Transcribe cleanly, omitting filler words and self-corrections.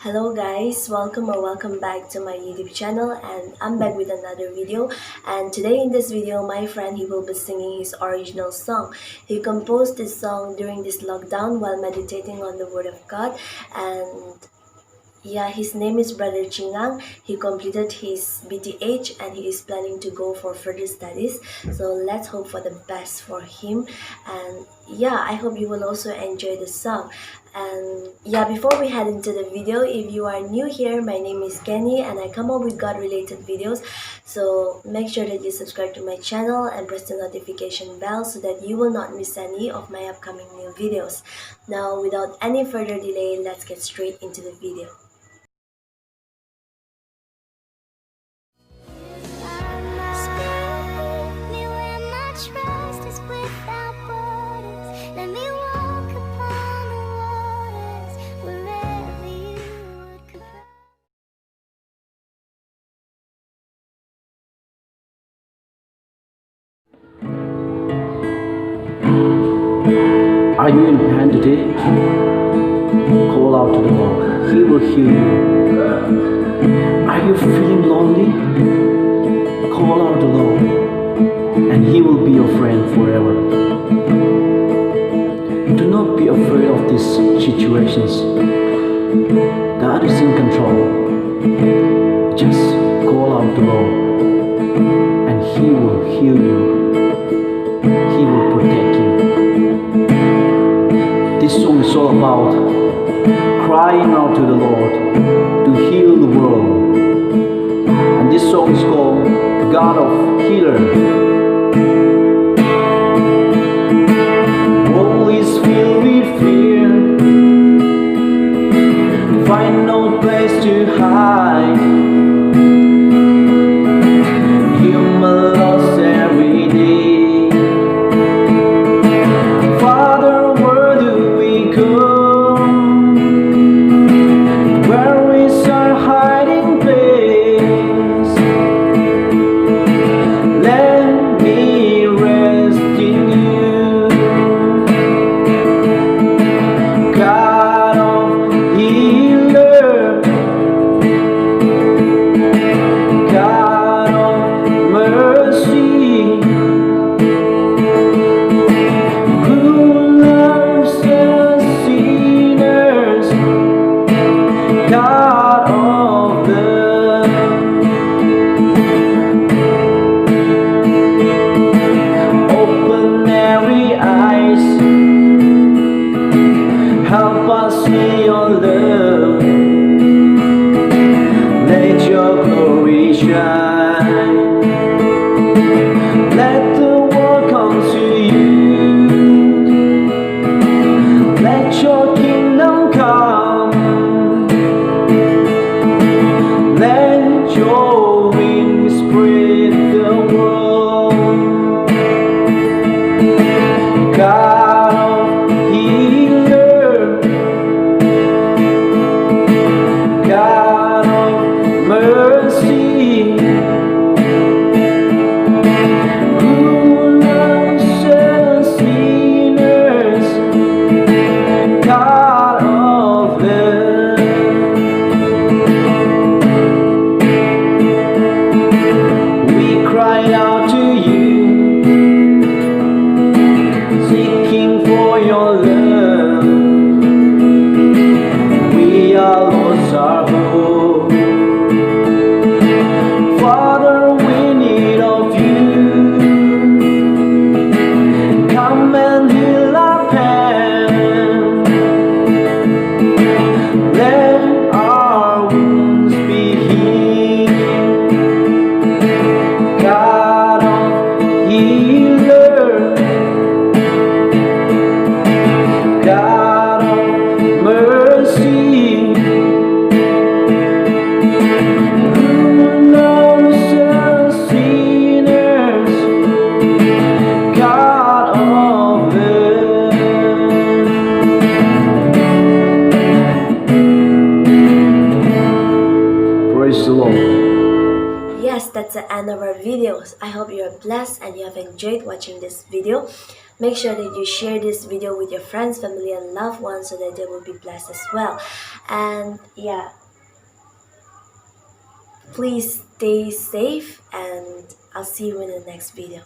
Hello guys, welcome back to my YouTube channel, and I'm back with another video. And today in this video, my friend, he will be singing his original song. He composed this song during this lockdown while meditating on the word of God. And yeah, his name is Bro.Chingang. He completed his BTH and he is planning to go for further studies. So let's hope for the best for him. And yeah, I hope you will also enjoy the song. And yeah, before we head into the video, if you are new here, my name is Kenny and I come up with God related videos. So make sure that you subscribe to my channel and press the notification bell so that you will not miss any of my upcoming new videos. Now, without any further delay, let's get straight into the video. Are you in pain today? Call out to the Lord. He will heal you. Are you feeling lonely? Call out to the Lord, and He will be your friend forever. Do not be afraid of these situations. God is in control. Just call out to the Lord, and He will heal you. He will protect you. This song is all about crying out to the Lord to heal the world. And this song is called God of Healer. World is filled with fear, find no place to hide. Human lost every day. Help us see your love. Let your glory shine. Let the world come to you. Let your kingdom come. that's the end of our videos. I hope you are blessed and you have enjoyed watching this video. Make sure that you share this video with your friends, family, and loved ones so that they will be blessed as well. And yeah, please stay safe and I'll see you in the next video.